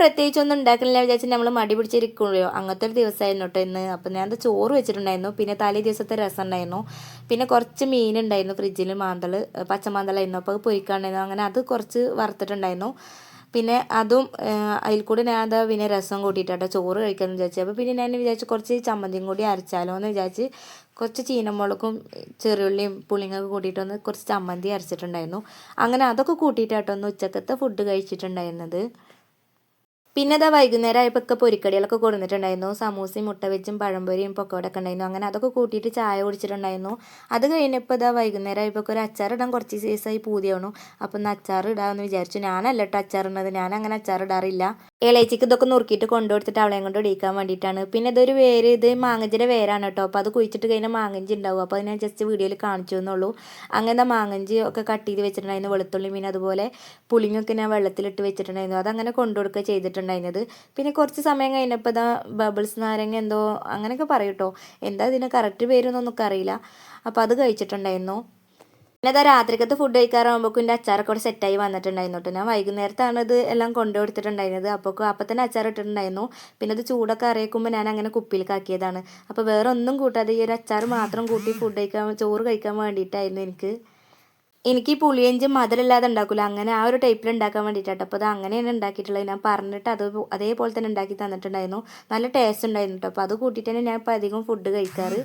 പ്രത്യേകിച്ചൊന്നും ഉണ്ടാക്കണില്ല വിചാരിച്ചാൽ നമ്മൾ മടി പിടിച്ചിരിക്കുള്ളൂ. അങ്ങനത്തെ ഒരു ദിവസമായിരുന്നു കേട്ടോ ഇന്ന്. അപ്പോൾ ഞാൻ ചോറ് വെച്ചിട്ടുണ്ടായിരുന്നു, പിന്നെ തലേ ദിവസത്തെ രസം ഉണ്ടായിരുന്നു, പിന്നെ കുറച്ച് മീനുണ്ടായിരുന്നു ഫ്രിഡ്ജിൽ, പച്ചമാന്തളായിരുന്നു, അപ്പോൾ അത് പൊരിക്കാണ്ടായിരുന്നു. അങ്ങനെ അത് കുറച്ച് വറുത്തിട്ടുണ്ടായിരുന്നു. പിന്നെ അതും അതിൽ കൂടി ഞാൻ എന്താ പിന്നെ രസം കൂട്ടിയിട്ടാട്ടോ ചോറ് കഴിക്കാമെന്ന് വിചാരിച്ചു. അപ്പോൾ പിന്നെ ഞാൻ വിചാരിച്ചു കുറച്ച് ചമ്മന്തിയും കൂടി അരച്ചാലോ എന്ന് വിചാരിച്ച് കുറച്ച് ചീനമുളകും ചെറിയുള്ളിയും പുളിങ്ങൊക്കെ കൂട്ടിയിട്ടൊന്ന് കുറച്ച് ചമ്മന്തി അരച്ചിട്ടുണ്ടായിരുന്നു. അങ്ങനെ അതൊക്കെ കൂട്ടിയിട്ടാട്ടോ ഒന്ന് ഉച്ചക്കത്തെ ഫുഡ് കഴിച്ചിട്ടുണ്ടായിരുന്നത്. പിന്നെ അതാ വൈകുന്നേരം ആയപ്പോൾ ഒക്കെ പൊരിക്കടികളൊക്കെ കൊടുത്തിട്ടുണ്ടായിരുന്നു. സമൂസയും മുട്ട വെച്ചും പഴംപൊരിയും പൊക്കോടൊക്കെ ഉണ്ടായിരുന്നു. അങ്ങനെ അതൊക്കെ കൂട്ടിയിട്ട് ചായ കുടിച്ചിട്ടുണ്ടായിരുന്നു. അത് കഴിഞ്ഞപ്പോൾ ഇതാ വൈകുന്നേരം ആയപ്പോൾ ഒരു അച്ചാർ ഇടാൻ കുറച്ച് ദിവസമായി പൂതിയാവണു. അപ്പം ഒന്ന് അച്ചാർ ഇടാമെന്ന് വിചാരിച്ചു. ഞാനല്ല കേട്ടോ അച്ചാർ ഇടുന്നത്, ഞാൻ അങ്ങനെ അച്ചാർ ഇടാറില്ല. ഇളയച്ചിക്ക് ഇതൊക്കെ നുറുക്കിയിട്ട് കൊണ്ടുകൊടുത്തിട്ട് അവളെയും കൊണ്ട് ഇടിക്കാൻ വേണ്ടിയിട്ടാണ്. പിന്നെ ഇതൊരു വേര്, ഇത് മാങ്ങഞ്ചിയുടെ വേരാണ് കേട്ടോ. അപ്പോൾ അത് കുഴിച്ചിട്ട് കഴിഞ്ഞാൽ മാങ്ങഞ്ചി ഉണ്ടാവും. അപ്പോൾ അത് ഞാൻ ജസ്റ്റ് വീഡിയോയിൽ കാണിച്ചു എന്നുള്ളൂ. അങ്ങനെ മാങ്ങഞ്ചി ഒക്കെ കട്ട് ചെയ്ത് വെച്ചിട്ടുണ്ടായിരുന്നു. വെളുത്തുള്ളി പിന്നെ അതുപോലെ പുളിങ്ങൊക്കെ ഞാൻ വെള്ളത്തിലിട്ട് വെച്ചിട്ടുണ്ടായിരുന്നു. അതങ്ങനെ കൊണ്ടുകൊടുക്കുക ചെയ്തിട്ടുണ്ടായിരുന്നത്. പിന്നെ കുറച്ച് സമയം കഴിഞ്ഞപ്പോൾ ഇതാ ബബിൾസ് നാരങ്ങ എന്തോ അങ്ങനെയൊക്കെ പറയും കേട്ടോ, എന്താ ഇതിന് കറക്റ്റ് പേരൊന്നും നമുക്ക് അറിയില്ല. അപ്പോൾ അത് കഴിച്ചിട്ടുണ്ടായിരുന്നു. പിന്നെ അതാ രാത്രിക്കത്തെ ഫുഡ് കഴിക്കാറാകുമ്പോഴേക്കും എൻ്റെ അച്ചാറൊക്കെ അവിടെ സെറ്റായി വന്നിട്ടുണ്ടായിരുന്നു കേട്ടോ. ഞാൻ വൈകുന്നേരത്താണ് ഇത് എല്ലാം കൊണ്ടുകൊടുത്തിട്ടുണ്ടായിരുന്നത്. അപ്പോൾ തന്നെ അച്ചാർ ഇട്ടിട്ടുണ്ടായിരുന്നു. പിന്നെ അത് ചൂടൊക്കെ അറിയിക്കുമ്പോൾ ഞാൻ അങ്ങനെ കുപ്പിയിലേക്കാക്കിയതാണ്. അപ്പോൾ വേറെ ഒന്നും കൂട്ടാതെ ഈ ഒരു അച്ചാർ മാത്രം കൂട്ടി ചോറ് കഴിക്കാൻ വേണ്ടിയിട്ടായിരുന്നു എനിക്ക് ഈ പുളിയഞ്ചും മധുരമില്ലാതെ ഉണ്ടാക്കില്ല, അങ്ങനെ ആ ഒരു ടൈപ്പിൽ ഉണ്ടാക്കാൻ വേണ്ടിയിട്ടാട്ടോ. അപ്പോൾ അത് അങ്ങനെയാണ് ഉണ്ടാക്കിയിട്ടുള്ളത്. ഞാൻ പറഞ്ഞിട്ട് അതേപോലെ തന്നെ ഉണ്ടാക്കി തന്നിട്ടുണ്ടായിരുന്നു. നല്ല ടേസ്റ്റ് ഉണ്ടായിരുന്നു കേട്ടോ. അപ്പോൾ അത് കൂട്ടിയിട്ട് തന്നെ ഞാൻ ഇപ്പോൾ അധികം ഫുഡ് കഴിക്കാറ്.